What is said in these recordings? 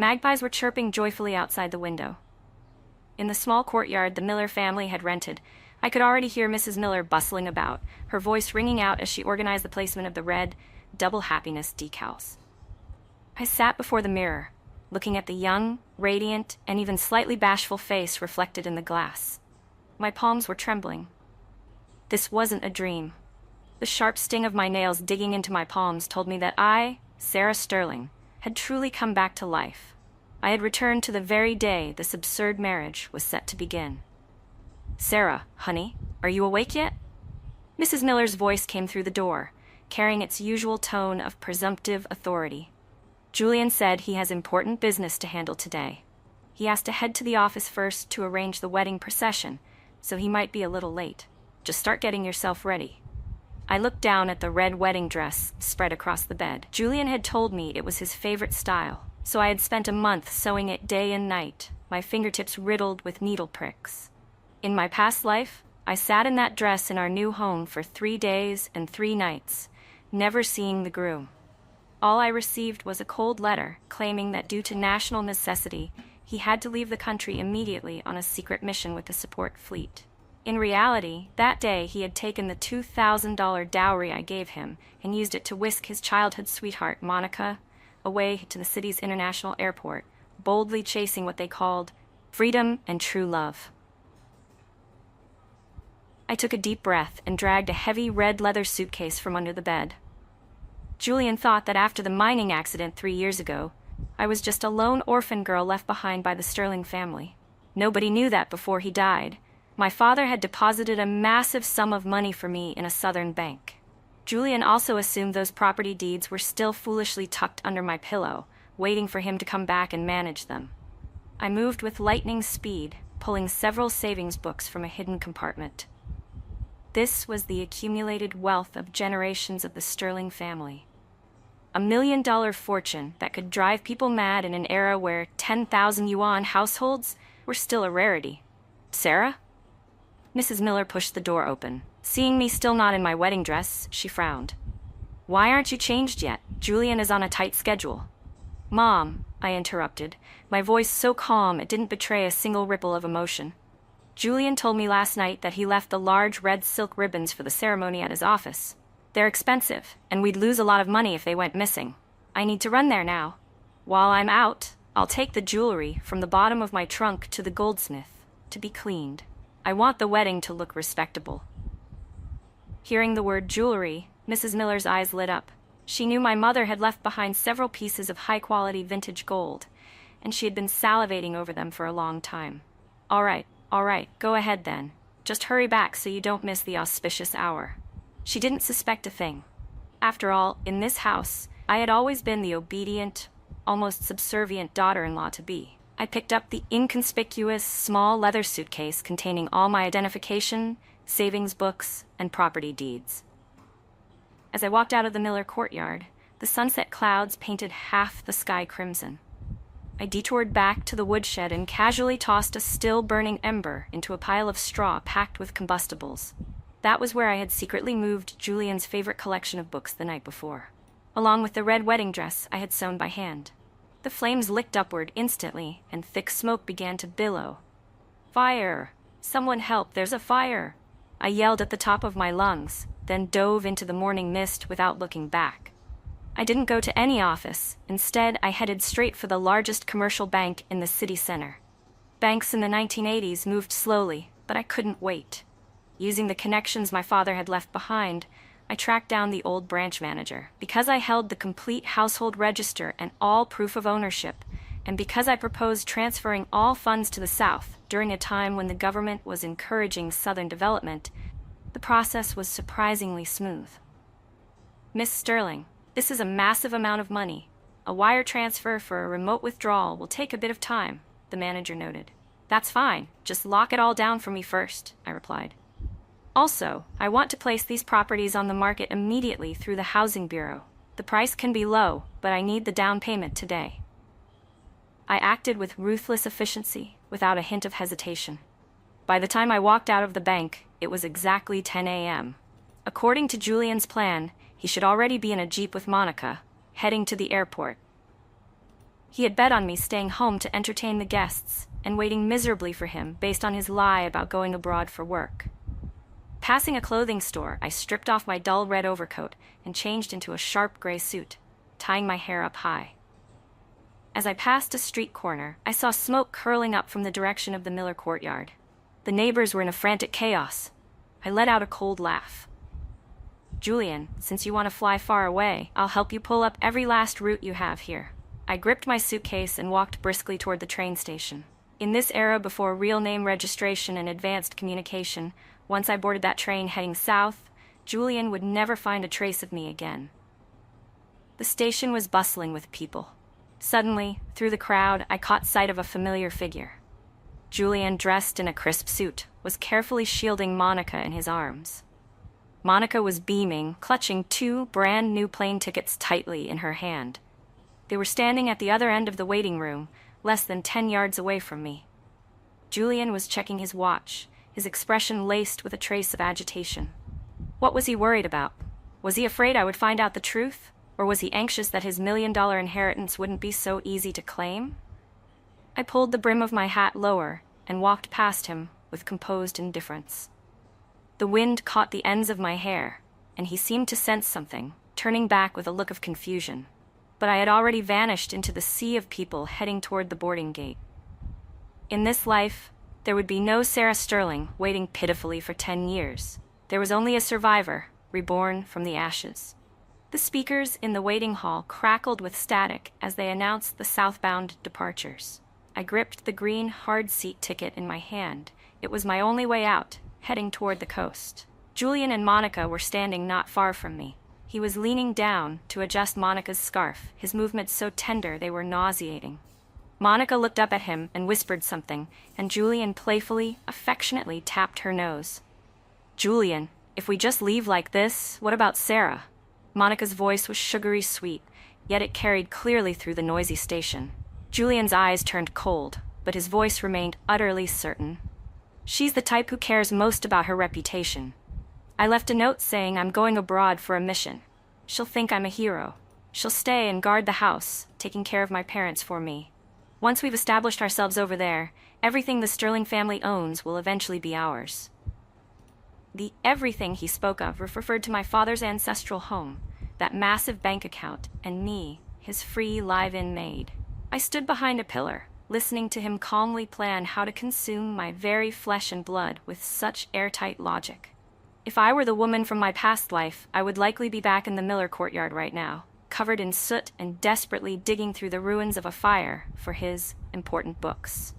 Magpies were chirping joyfully outside the window. In the small courtyard the Miller family had rented, I could already hear Mrs. Miller bustling about, her voice ringing out as she organized the placement of the red, double happiness decals. I sat before the mirror, looking at the young, radiant, and even slightly bashful face reflected in the glass. My palms were trembling. This wasn't a dream. The sharp sting of my nails digging into my palms told me that I, Sarah Sterling, had truly come back to life. I had returned to the very day this absurd marriage was set to begin. "Sarah, honey, are you awake yet?" Mrs. Miller's voice came through the door, carrying its usual tone of presumptive authority. "Julian said he has important business to handle today. He has to head to the office first to arrange the wedding procession, so he might be a little late. Just start getting yourself ready." I looked down at the red wedding dress spread across the bed. Julian had told me it was his favorite style, so I had spent a month sewing it day and night, my fingertips riddled with needle pricks. In my past life, I sat in that dress in our new home for 3 days and 3 nights, never seeing the groom. All I received was a cold letter claiming that due to national necessity, he had to leave the country immediately on a secret mission with the support fleet. In reality, that day he had taken the $2,000 dowry I gave him and used it to whisk his childhood sweetheart, Monica, away to the city's international airport, boldly chasing what they called freedom and true love. I took a deep breath and dragged a heavy red leather suitcase from under the bed. Julian thought that after the mining accident 3 years ago, I was just a lone orphan girl left behind by the Sterling family. Nobody knew that before he died. My father had deposited a massive sum of money for me in a southern bank. Julian also assumed those property deeds were still foolishly tucked under my pillow, waiting for him to come back and manage them. I moved with lightning speed, pulling several savings books from a hidden compartment. This was the accumulated wealth of generations of the Sterling family. $1 million fortune that could drive people mad in an era where 10,000 yuan households were still a rarity. "Sarah?" Mrs. Miller pushed the door open. Seeing me still not in my wedding dress, she frowned. "Why aren't you changed yet? Julian is on a tight schedule." "Mom," I interrupted, my voice so calm it didn't betray a single ripple of emotion. "Julian told me last night that he left the large red silk ribbons for the ceremony at his office. They're expensive, and we'd lose a lot of money if they went missing. I need to run there now. While I'm out, I'll take the jewelry from the bottom of my trunk to the goldsmith to be cleaned. I want the wedding to look respectable." Hearing the word jewelry, Mrs. Miller's eyes lit up. She knew my mother had left behind several pieces of high-quality vintage gold, and she had been salivating over them for a long time. All right, go ahead then. Just hurry back so you don't miss the auspicious hour." She didn't suspect a thing. After all, in this house, I had always been the obedient, almost subservient daughter-in-law-to-be. I picked up the inconspicuous, small leather suitcase containing all my identification, savings books, and property deeds. As I walked out of the Miller courtyard, the sunset clouds painted half the sky crimson. I detoured back to the woodshed and casually tossed a still-burning ember into a pile of straw packed with combustibles. That was where I had secretly moved Julian's favorite collection of books the night before, along with the red wedding dress I had sewn by hand. The flames licked upward instantly, and thick smoke began to billow. "Fire! Someone help, there's a fire!" I yelled at the top of my lungs, then dove into the morning mist without looking back. I didn't go to any office. Instead, I headed straight for the largest commercial bank in the city center. Banks in the 1980s moved slowly, but I couldn't wait. Using the connections my father had left behind, I tracked down the old branch manager. Because I held the complete household register and all proof of ownership, and because I proposed transferring all funds to the South during a time when the government was encouraging Southern development, the process was surprisingly smooth. "Miss Sterling, this is a massive amount of money. A wire transfer for a remote withdrawal will take a bit of time," the manager noted. "That's fine. Just lock it all down for me first," I replied. "Also, I want to place these properties on the market immediately through the Housing Bureau. The price can be low, but I need the down payment today." I acted with ruthless efficiency, without a hint of hesitation. By the time I walked out of the bank, it was exactly 10 a.m. According to Julian's plan, he should already be in a jeep with Monica, heading to the airport. He had bet on me staying home to entertain the guests and waiting miserably for him based on his lie about going abroad for work. Passing a clothing store, I stripped off my dull red overcoat and changed into a sharp gray suit, tying my hair up high. As I passed a street corner, I saw smoke curling up from the direction of the Miller courtyard. The neighbors were in a frantic chaos. I let out a cold laugh. "Julian, since you want to fly far away, I'll help you pull up every last route you have here." I gripped my suitcase and walked briskly toward the train station. In this era before real name registration and advanced communication, once I boarded that train heading south, Julian would never find a trace of me again. The station was bustling with people. Suddenly, through the crowd, I caught sight of a familiar figure. Julian, dressed in a crisp suit, was carefully shielding Monica in his arms. Monica was beaming, clutching 2 brand-new plane tickets tightly in her hand. They were standing at the other end of the waiting room, less than 10 yards away from me. Julian was checking his watch, his expression laced with a trace of agitation. What was he worried about? Was he afraid I would find out the truth? Or was he anxious that his $1 million inheritance wouldn't be so easy to claim? I pulled the brim of my hat lower and walked past him with composed indifference. The wind caught the ends of my hair, and he seemed to sense something, turning back with a look of confusion. But I had already vanished into the sea of people heading toward the boarding gate. In this life, there would be no Sarah Sterling waiting pitifully for 10 years. There was only a survivor, reborn from the ashes. The speakers in the waiting hall crackled with static as they announced the southbound departures. I gripped the green hard seat ticket in my hand. It was my only way out, heading toward the coast. Julian and Monica were standing not far from me. He was leaning down to adjust Monica's scarf, his movements so tender they were nauseating. Monica looked up at him and whispered something, and Julian playfully, affectionately tapped her nose. "Julian, if we just leave like this, what about Sarah?" Monica's voice was sugary sweet, yet it carried clearly through the noisy station. Julian's eyes turned cold, but his voice remained utterly certain. "She's the type who cares most about her reputation. I left a note saying I'm going abroad for a mission. She'll think I'm a hero. She'll stay and guard the house, taking care of my parents for me. Once we've established ourselves over there, everything the Sterling family owns will eventually be ours." The everything he spoke of referred to my father's ancestral home, that massive bank account, and me, his free live-in maid. I stood behind a pillar, listening to him calmly plan how to consume my very flesh and blood with such airtight logic. If I were the woman from my past life, I would likely be back in the Miller courtyard right now, covered in soot and desperately digging through the ruins of a fire for his important books.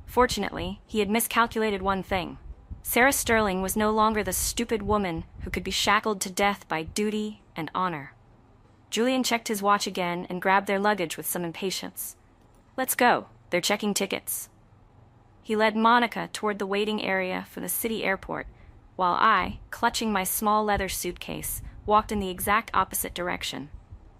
Fortunately, he had miscalculated one thing. Sarah Sterling was no longer the stupid woman who could be shackled to death by duty and honor. Julian checked his watch again and grabbed their luggage with some impatience. "Let's go. They're checking tickets." He led Monica toward the waiting area for the city airport, while I, clutching my small leather suitcase, walked in the exact opposite direction.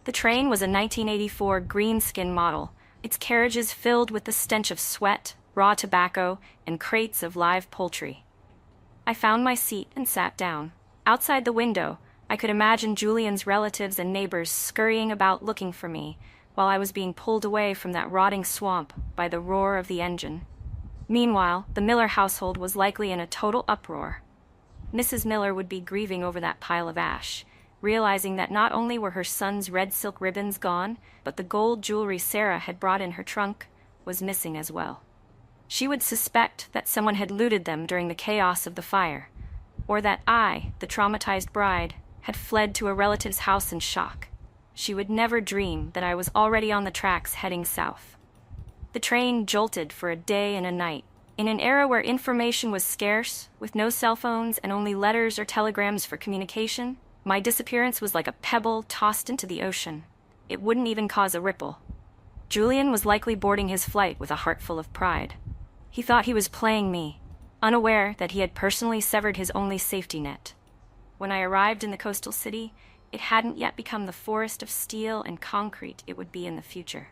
The train was a 1984 greenskin model, its carriages filled with the stench of sweat, raw tobacco, and crates of live poultry. I found my seat and sat down. Outside the window, I could imagine Julian's relatives and neighbors scurrying about looking for me, while I was being pulled away from that rotting swamp by the roar of the engine. Meanwhile, the Miller household was likely in a total uproar. Mrs. Miller would be grieving over that pile of ash, realizing that not only were her son's red silk ribbons gone, but the gold jewelry Sarah had brought in her trunk was missing as well. She would suspect that someone had looted them during the chaos of the fire, or that I, the traumatized bride, had fled to a relative's house in shock. She would never dream that I was already on the tracks heading south. The train jolted for a day and a night. In an era where information was scarce, with no cell phones and only letters or telegrams for communication, my disappearance was like a pebble tossed into the ocean. It wouldn't even cause a ripple. Julian was likely boarding his flight with a heart full of pride. He thought he was playing me, unaware that he had personally severed his only safety net. When I arrived in the coastal city, it hadn't yet become the forest of steel and concrete it would be in the future.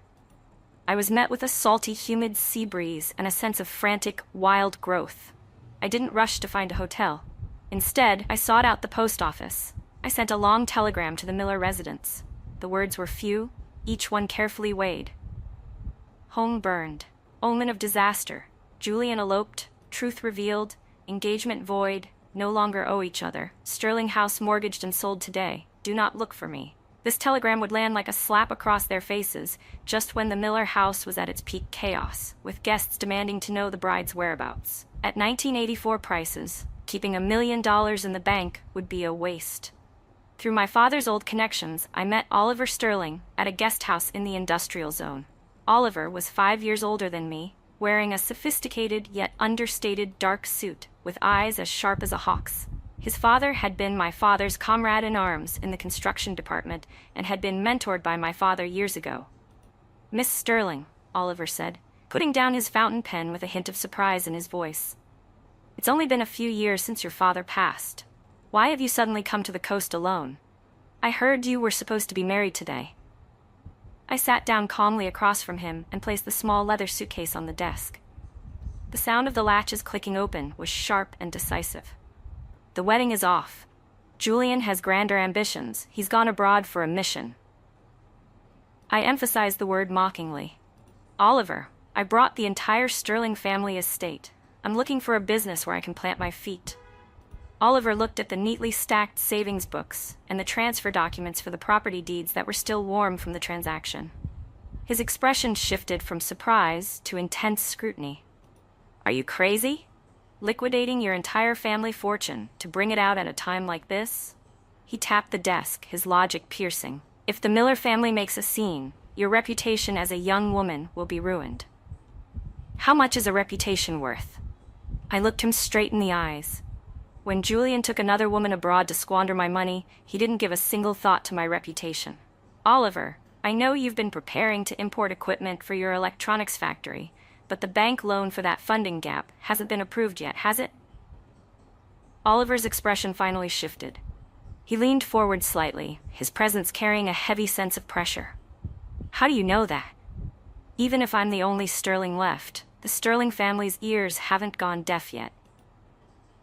I was met with a salty, humid sea breeze and a sense of frantic, wild growth. I didn't rush to find a hotel. Instead, I sought out the post office. I sent a long telegram to the Miller residence. The words were few, each one carefully weighed. Home burned. Omen of disaster. Julian eloped. Truth revealed. Engagement void. No longer owe each other. Sterling house mortgaged and sold today. Do not look for me. This telegram would land like a slap across their faces, just when the Miller house was at its peak chaos, with guests demanding to know the bride's whereabouts. At 1984 prices, keeping $1 million in the bank would be a waste. Through my father's old connections, I met Oliver Sterling at a guest house in the industrial zone. Oliver was 5 years older than me, wearing a sophisticated yet understated dark suit, with eyes as sharp as a hawk's. His father had been my father's comrade-in-arms in the construction department and had been mentored by my father years ago. "Miss Sterling," Oliver said, putting down his fountain pen with a hint of surprise in his voice. "It's only been a few years since your father passed. Why have you suddenly come to the coast alone? I heard you were supposed to be married today." I sat down calmly across from him and placed the small leather suitcase on the desk. The sound of the latches clicking open was sharp and decisive. "The wedding is off. Julian has grander ambitions. He's gone abroad for a mission." I emphasized the word mockingly. "Oliver, I brought the entire Sterling family estate. I'm looking for a business where I can plant my feet." Oliver looked at the neatly stacked savings books and the transfer documents for the property deeds that were still warm from the transaction. His expression shifted from surprise to intense scrutiny. "Are you crazy? Liquidating your entire family fortune to bring it out at a time like this?" He tapped the desk, his logic piercing. "If the Miller family makes a scene, your reputation as a young woman will be ruined." "How much is a reputation worth?" I looked him straight in the eyes. When Julian took another woman abroad to squander my money, he didn't give a single thought to my reputation. "Oliver, I know you've been preparing to import equipment for your electronics factory, but the bank loan for that funding gap hasn't been approved yet, has it?" Oliver's expression finally shifted. He leaned forward slightly, his presence carrying a heavy sense of pressure. "How do you know that? Even if I'm the only Sterling left, the Sterling family's ears haven't gone deaf yet."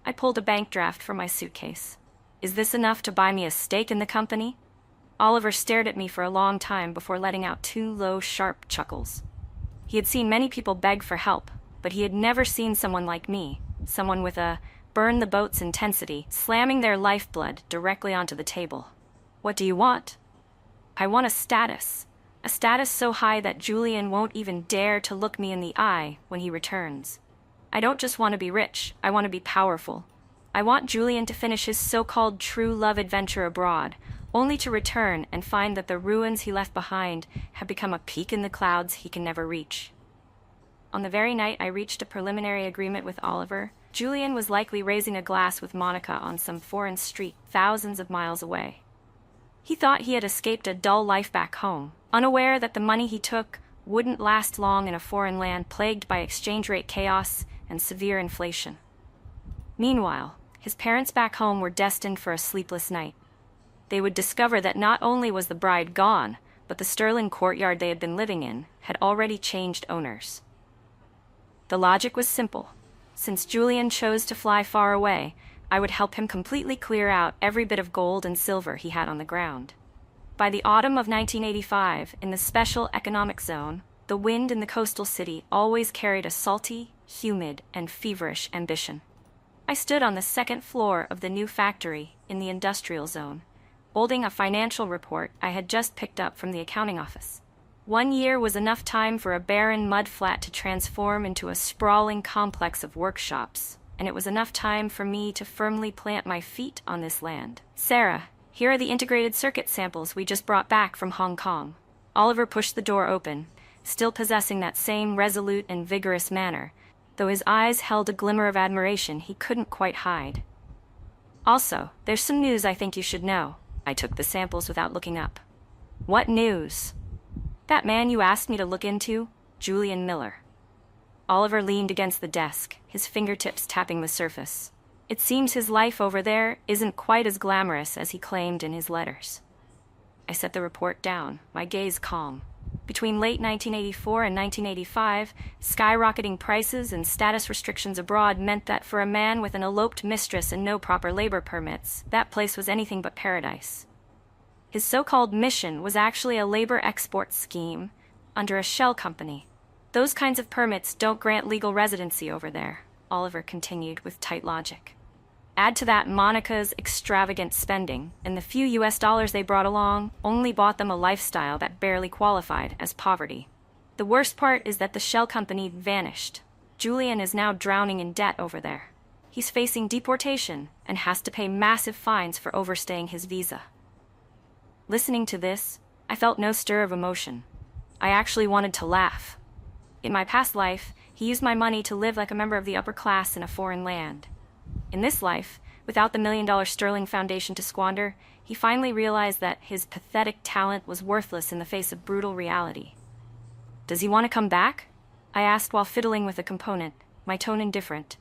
I pulled a bank draft from my suitcase. "Is this enough to buy me a stake in the company?" Oliver stared at me for a long time before letting out 2 low, sharp chuckles. He had seen many people beg for help, but he had never seen someone like me, someone with a burn-the-boats intensity, slamming their lifeblood directly onto the table. "What do you want?" "I want a status so high that Julian won't even dare to look me in the eye when he returns. I don't just want to be rich, I want to be powerful. I want Julian to finish his so-called true love adventure abroad, only to return and find that the ruins he left behind have become a peak in the clouds he can never reach." On the very night I reached a preliminary agreement with Oliver, Julian was likely raising a glass with Monica on some foreign street thousands of miles away. He thought he had escaped a dull life back home, unaware that the money he took wouldn't last long in a foreign land plagued by exchange rate chaos and severe inflation. Meanwhile, his parents back home were destined for a sleepless night. They would discover that not only was the bride gone, but the Sterling courtyard they had been living in had already changed owners. The logic was simple. Since Julian chose to fly far away, I would help him completely clear out every bit of gold and silver he had on the ground. By the autumn of 1985, in the special economic zone, the wind in the coastal city always carried a salty, humid, and feverish ambition. I stood on the second floor of the new factory in the industrial zone, holding a financial report I had just picked up from the accounting office. 1 year was enough time for a barren mudflat to transform into a sprawling complex of workshops, and it was enough time for me to firmly plant my feet on this land. "Sarah, here are the integrated circuit samples we just brought back from Hong Kong." Oliver pushed the door open, still possessing that same resolute and vigorous manner, though his eyes held a glimmer of admiration he couldn't quite hide. "Also, there's some news I think you should know." I took the samples without looking up. "What news?" "That man you asked me to look into, Julian Miller." Oliver leaned against the desk, his fingertips tapping the surface. "It seems his life over there isn't quite as glamorous as he claimed in his letters." I set the report down, my gaze calm. Between late 1984 and 1985, skyrocketing prices and status restrictions abroad meant that for a man with an eloped mistress and no proper labor permits, that place was anything but paradise. His so-called mission was actually a labor export scheme under a shell company. Those kinds of permits don't grant legal residency over there, Oliver continued with tight logic. Add to that Monica's extravagant spending, and the few US dollars they brought along only bought them a lifestyle that barely qualified as poverty. The worst part is that the shell company vanished. Julian is now drowning in debt over there. He's facing deportation and has to pay massive fines for overstaying his visa. Listening to this, I felt no stir of emotion. I actually wanted to laugh. In my past life, he used my money to live like a member of the upper class in a foreign land. In this life, without the $1 million sterling foundation to squander, he finally realized that his pathetic talent was worthless in the face of brutal reality. Does he want to come back? I asked while fiddling with a component, my tone indifferent.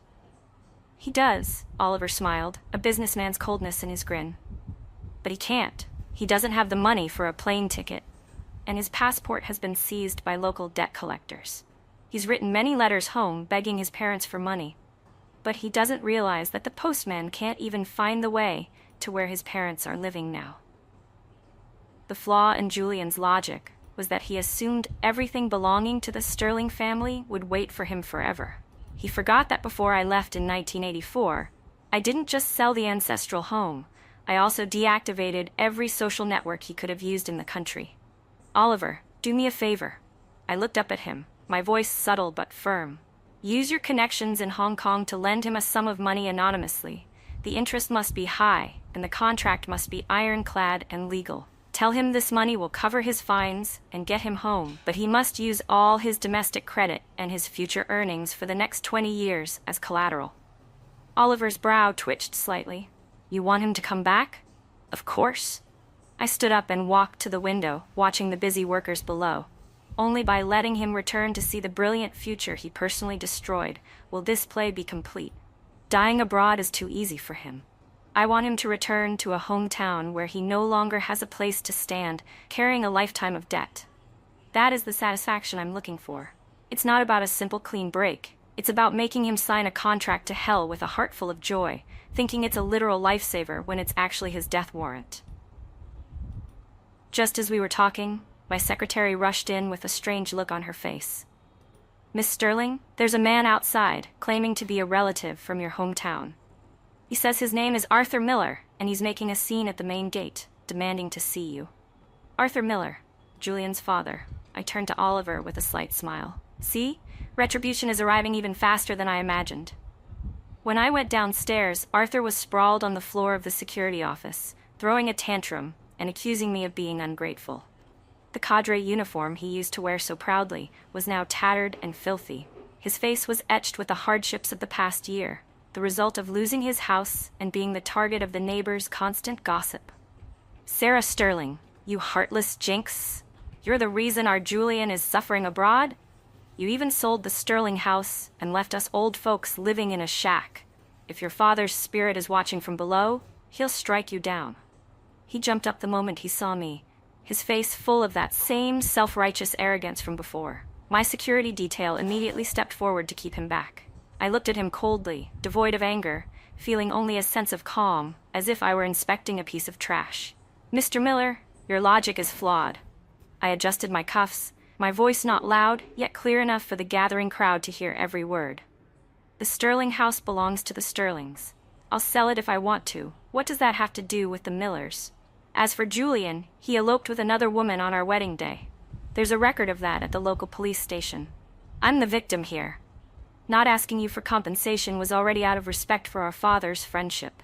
He does, Oliver smiled, a businessman's coldness in his grin. But he can't. He doesn't have the money for a plane ticket, and his passport has been seized by local debt collectors. He's written many letters home begging his parents for money, but he doesn't realize that the postman can't even find the way to where his parents are living now. The flaw in Julian's logic was that he assumed everything belonging to the Sterling family would wait for him forever. He forgot that before I left in 1984, I didn't just sell the ancestral home, I also deactivated every social network he could have used in the country. Oliver, do me a favor. I looked up at him, my voice subtle but firm. Use your connections in Hong Kong to lend him a sum of money anonymously. The interest must be high, and the contract must be ironclad and legal. Tell him this money will cover his fines and get him home, but he must use all his domestic credit and his future earnings for the next 20 years as collateral. Oliver's brow twitched slightly. You want him to come back? Of course. I stood up and walked to the window, watching the busy workers below. Only by letting him return to see the brilliant future he personally destroyed will this play be complete. Dying abroad is too easy for him. I want him to return to a hometown where he no longer has a place to stand, carrying a lifetime of debt. That is the satisfaction I'm looking for. It's not about a simple clean break. It's about making him sign a contract to hell with a heart full of joy, thinking it's a literal lifesaver when it's actually his death warrant. Just as we were talking, my secretary rushed in with a strange look on her face. Miss Sterling, there's a man outside, claiming to be a relative from your hometown. He says his name is Arthur Miller, and he's making a scene at the main gate, demanding to see you. Arthur Miller, Julian's father. I turned to Oliver with a slight smile. See? Retribution is arriving even faster than I imagined. When I went downstairs, Arthur was sprawled on the floor of the security office, throwing a tantrum and accusing me of being ungrateful. The cadre uniform he used to wear so proudly was now tattered and filthy. His face was etched with the hardships of the past year, the result of losing his house and being the target of the neighbors' constant gossip. Sarah Sterling, you heartless jinx. You're the reason our Julian is suffering abroad? You even sold the Sterling house and left us old folks living in a shack. If your father's spirit is watching from below, he'll strike you down. He jumped up the moment he saw me, his face full of that same self-righteous arrogance from before. My security detail immediately stepped forward to keep him back. I looked at him coldly, devoid of anger, feeling only a sense of calm, as if I were inspecting a piece of trash. Mr. Miller, your logic is flawed. I adjusted my cuffs, my voice not loud, yet clear enough for the gathering crowd to hear every word. The Sterling house belongs to the Sterlings. I'll sell it if I want to. What does that have to do with the Millers? As for Julian, he eloped with another woman on our wedding day. There's a record of that at the local police station. I'm the victim here. Not asking you for compensation was already out of respect for our father's friendship.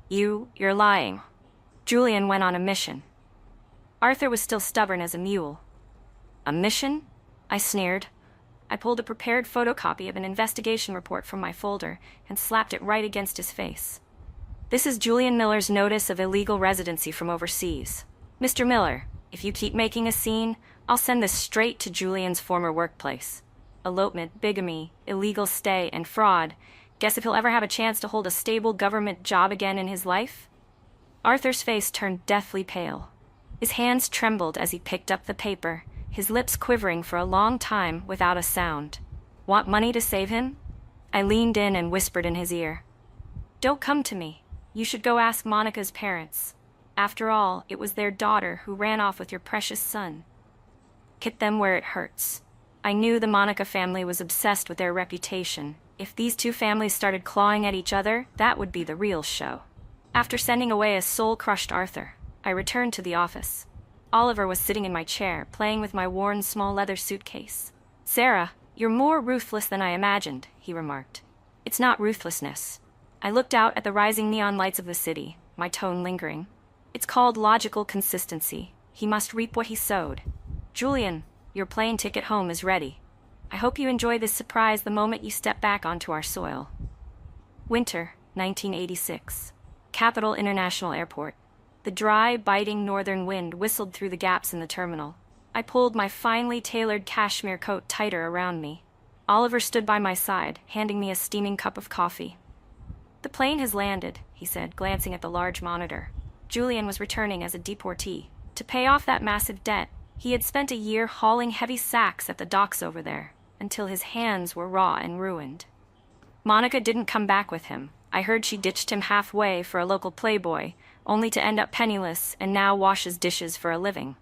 You're lying. Julian went on a mission. Arthur was still stubborn as a mule. A mission? I sneered. I pulled a prepared photocopy of an investigation report from my folder and slapped it right against his face. This is Julian Miller's notice of illegal residency from overseas. Mr. Miller, if you keep making a scene, I'll send this straight to Julian's former workplace. Elopement, bigamy, illegal stay, and fraud. Guess if he'll ever have a chance to hold a stable government job again in his life? Arthur's face turned deathly pale. His hands trembled as he picked up the paper, his lips quivering for a long time without a sound. Want money to save him? I leaned in and whispered in his ear. Don't come to me. You should go ask Monica's parents. After all, it was their daughter who ran off with your precious son. Hit them where it hurts. I knew the Monica family was obsessed with their reputation. If these two families started clawing at each other, that would be the real show. After sending away a soul-crushed Arthur, I returned to the office. Oliver was sitting in my chair, playing with my worn small leather suitcase. "Sarah, you're more ruthless than I imagined," he remarked. "It's not ruthlessness." I looked out at the rising neon lights of the city, my tone lingering. "It's called logical consistency. He must reap what he sowed. Julian, your plane ticket home is ready. I hope you enjoy this surprise the moment you step back onto our soil." Winter, 1986. Capital International Airport. The dry, biting northern wind whistled through the gaps in the terminal. I pulled my finely tailored cashmere coat tighter around me. Oliver stood by my side, handing me a steaming cup of coffee. "The plane has landed," he said, glancing at the large monitor. Julian was returning as a deportee. To pay off that massive debt, he had spent a year hauling heavy sacks at the docks over there, until his hands were raw and ruined. Monica didn't come back with him. I heard she ditched him halfway for a local playboy, only to end up penniless and now washes dishes for a living.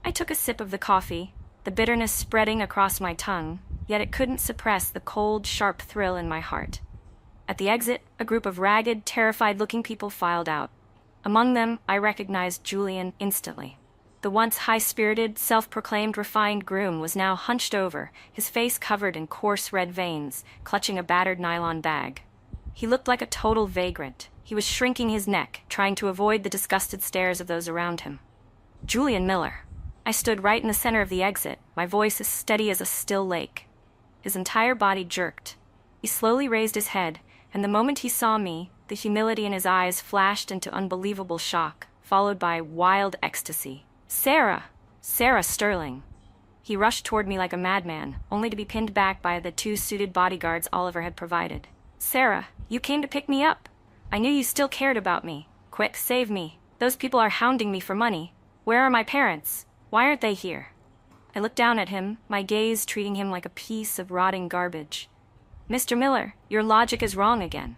I took a sip of the coffee, the bitterness spreading across my tongue, yet it couldn't suppress the cold, sharp thrill in my heart. At the exit, a group of ragged, terrified-looking people filed out. Among them, I recognized Julian instantly. The once high-spirited, self-proclaimed refined groom was now hunched over, his face covered in coarse red veins, clutching a battered nylon bag. He looked like a total vagrant. He was shrinking his neck, trying to avoid the disgusted stares of those around him. Julian Miller. I stood right in the center of the exit, my voice as steady as a still lake. His entire body jerked. He slowly raised his head, and the moment he saw me, the humility in his eyes flashed into unbelievable shock, followed by wild ecstasy. "Sarah! Sarah Sterling!" He rushed toward me like a madman, only to be pinned back by the two suited bodyguards Oliver had provided. "Sarah, you came to pick me up. I knew you still cared about me. Quick, save me. Those people are hounding me for money. Where are my parents? Why aren't they here?" I looked down at him, my gaze treating him like a piece of rotting garbage. "Mr. Miller, your logic is wrong again."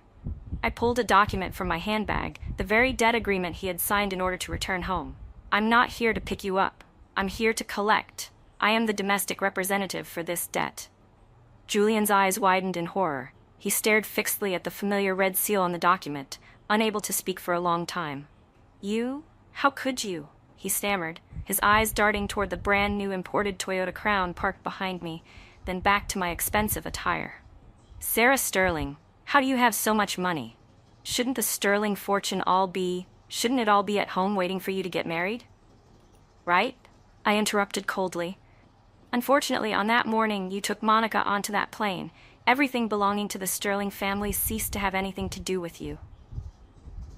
I pulled a document from my handbag, the very debt agreement he had signed in order to return home. "I'm not here to pick you up. I'm here to collect. I am the domestic representative for this debt." Julian's eyes widened in horror. He stared fixedly at the familiar red seal on the document, unable to speak for a long time. "You? How could you?" he stammered, his eyes darting toward the brand-new imported Toyota Crown parked behind me, then back to my expensive attire. "Sarah Sterling, how do you have so much money? Shouldn't the Sterling fortune shouldn't it all be at home waiting for you to get married?" "Right?" I interrupted coldly. "Unfortunately, on that morning you took Monica onto that plane. Everything belonging to the Sterling family ceased to have anything to do with you."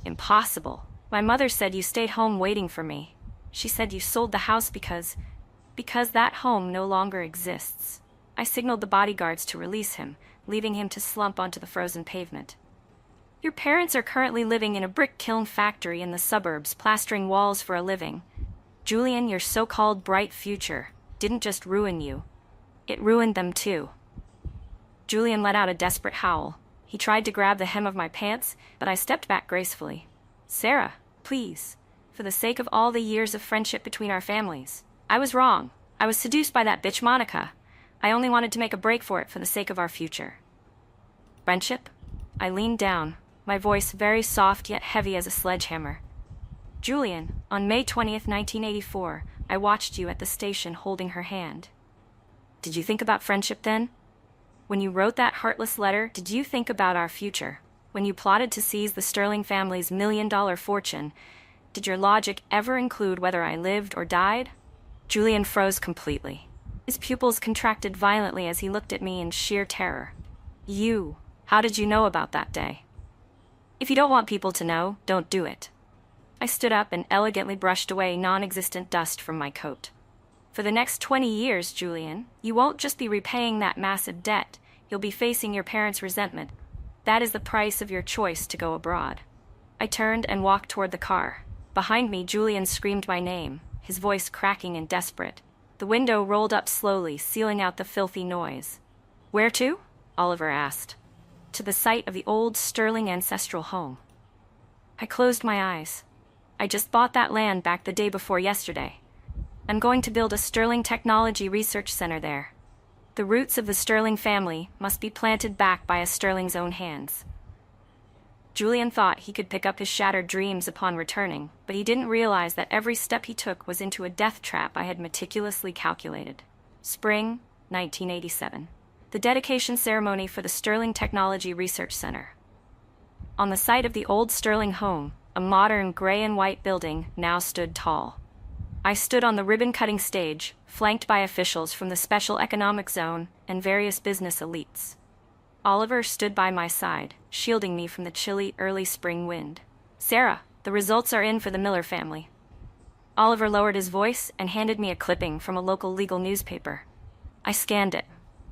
"Impossible. My mother said you stayed home waiting for me. She said you sold the house because that home no longer exists." I signaled the bodyguards to release him, leaving him to slump onto the frozen pavement. "Your parents are currently living in a brick kiln factory in the suburbs, plastering walls for a living. Julian, your so-called bright future didn't just ruin you. It ruined them too." Julian let out a desperate howl. He tried to grab the hem of my pants, but I stepped back gracefully. "Sarah, please, for the sake of all the years of friendship between our families. I was wrong. I was seduced by that bitch Monica. I only wanted to make a break for it for the sake of our future." "Friendship?" I leaned down, my voice very soft yet heavy as a sledgehammer. "Julian, on May 20th, 1984, I watched you at the station holding her hand. Did you think about friendship then? When you wrote that heartless letter, did you think about our future? When you plotted to seize the Sterling family's $1 million fortune, did your logic ever include whether I lived or died?" Julian froze completely. His pupils contracted violently as he looked at me in sheer terror. "You, how did you know about that day?" "If you don't want people to know, don't do it." I stood up and elegantly brushed away non-existent dust from my coat. "For the next 20 years, Julian, you won't just be repaying that massive debt, you'll be facing your parents' resentment. That is the price of your choice to go abroad." I turned and walked toward the car. Behind me, Julian screamed my name, his voice cracking and desperate. The window rolled up slowly, sealing out the filthy noise. "Where to?" Oliver asked. "To the site of the old Sterling ancestral home." I closed my eyes. I just bought that land back the day before yesterday. I'm going to build a Sterling Technology Research Center there. The roots of the Sterling family must be planted back by a Sterling's own hands. Julian thought he could pick up his shattered dreams upon returning, but he didn't realize that every step he took was into a death trap I had meticulously calculated. Spring, 1987. The dedication ceremony for the Sterling Technology Research Center. On the site of the old Sterling home, a modern gray and white building now stood tall. I stood on the ribbon-cutting stage, flanked by officials from the Special Economic Zone and various business elites. Oliver stood by my side, shielding me from the chilly early spring wind. "Sarah, the results are in for the Miller family." Oliver lowered his voice and handed me a clipping from a local legal newspaper. I scanned it.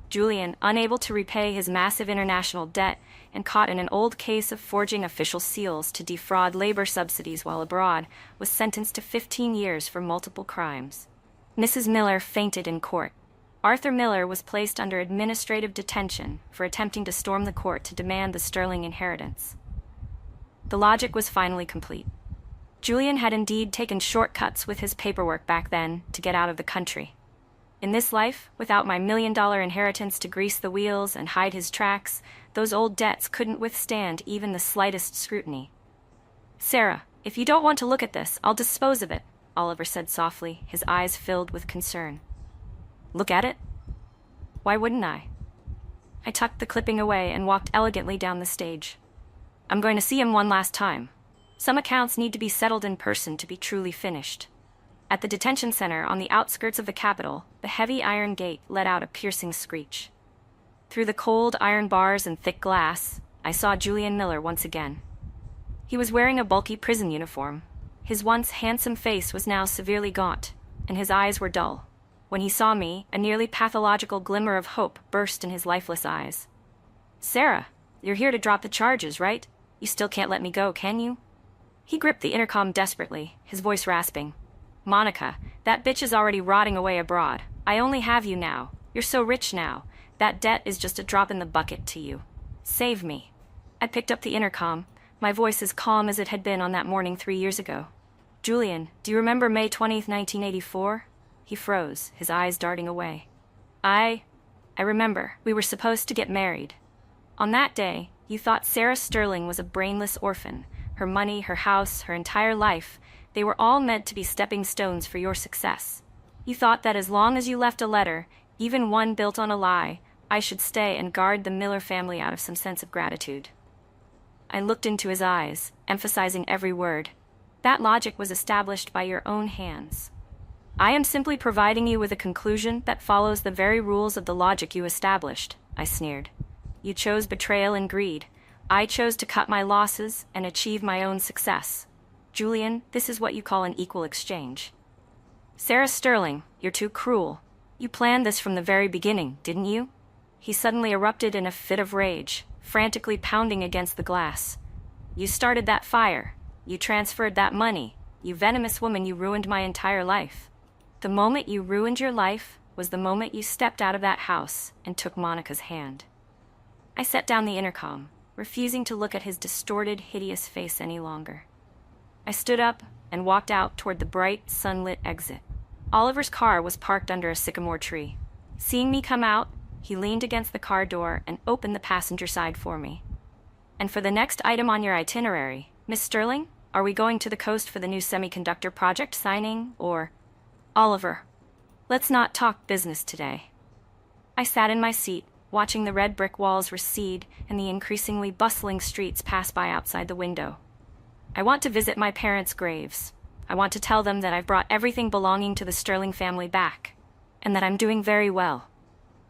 Julian, unable to repay his massive international debt and caught in an old case of forging official seals to defraud labor subsidies while abroad, was sentenced to 15 years for multiple crimes. Mrs. Miller fainted in court. Arthur Miller was placed under administrative detention for attempting to storm the court to demand the Sterling inheritance. The logic was finally complete. Julian had indeed taken shortcuts with his paperwork back then to get out of the country. In this life, without my $1 million inheritance to grease the wheels and hide his tracks, those old debts couldn't withstand even the slightest scrutiny. "Sarah, if you don't want to look at this, I'll dispose of it," Oliver said softly, his eyes filled with concern. "Look at it? Why wouldn't I?" I tucked the clipping away and walked elegantly down the stage. "I'm going to see him one last time. Some accounts need to be settled in person to be truly finished." At the detention center on the outskirts of the capital, the heavy iron gate let out a piercing screech. Through the cold iron bars and thick glass, I saw Julian Miller once again. He was wearing a bulky prison uniform. His once handsome face was now severely gaunt, and his eyes were dull. When he saw me, a nearly pathological glimmer of hope burst in his lifeless eyes. "Sarah, you're here to drop the charges, right? You still can't let me go, can you?" He gripped the intercom desperately, his voice rasping. "Monica, that bitch is already rotting away abroad. I only have you now. You're so rich now. That debt is just a drop in the bucket to you. Save me." I picked up the intercom, my voice as calm as it had been on that morning 3 years ago. "Julian, do you remember May 20th, 1984? He froze, his eyes darting away. I remember. We were supposed to get married. On that day, you thought Sarah Sterling was a brainless orphan. Her money, her house, her entire life, they were all meant to be stepping stones for your success. You thought that as long as you left a letter, even one built on a lie, I should stay and guard the Miller family out of some sense of gratitude." I looked into his eyes, emphasizing every word. "That logic was established by your own hands. I am simply providing you with a conclusion that follows the very rules of the logic you established," I sneered. "You chose betrayal and greed. I chose to cut my losses and achieve my own success. Julian, this is what you call an equal exchange." "Sarah Sterling, you're too cruel. You planned this from the very beginning, didn't you?" He suddenly erupted in a fit of rage, frantically pounding against the glass. "You started that fire. You transferred that money. You venomous woman, you ruined my entire life. The moment you ruined your life was the moment you stepped out of that house and took Monica's hand." I set down the intercom, refusing to look at his distorted, hideous face any longer. I stood up and walked out toward the bright, sunlit exit. Oliver's car was parked under a sycamore tree. Seeing me come out, he leaned against the car door and opened the passenger side for me. "And for the next item on your itinerary, Miss Sterling, are we going to the coast for the new semiconductor project signing, or—" "Oliver, let's not talk business today." I sat in my seat, watching the red brick walls recede and the increasingly bustling streets pass by outside the window. "I want to visit my parents' graves. I want to tell them that I've brought everything belonging to the Sterling family back, and that I'm doing very well."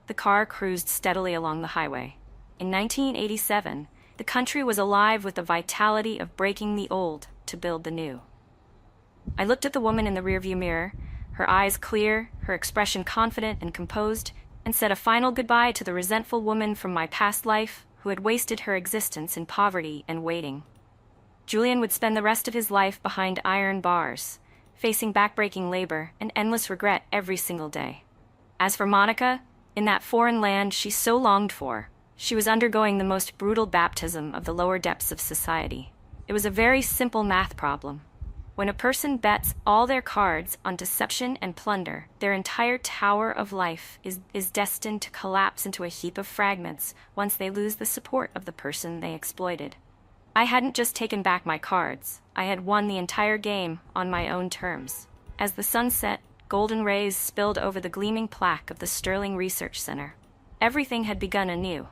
The car cruised steadily along the highway. In 1987, the country was alive with the vitality of breaking the old to build the new. I looked at the woman in the rearview mirror, her eyes clear, her expression confident and composed, and said a final goodbye to the resentful woman from my past life who had wasted her existence in poverty and waiting. Julian would spend the rest of his life behind iron bars, facing backbreaking labor and endless regret every single day. As for Monica, in that foreign land she so longed for, she was undergoing the most brutal baptism of the lower depths of society. It was a very simple math problem. When a person bets all their cards on deception and plunder, their entire tower of life is destined to collapse into a heap of fragments once they lose the support of the person they exploited. I hadn't just taken back my cards, I had won the entire game on my own terms. As the sun set, golden rays spilled over the gleaming plaque of the Sterling Research Center. Everything had begun anew,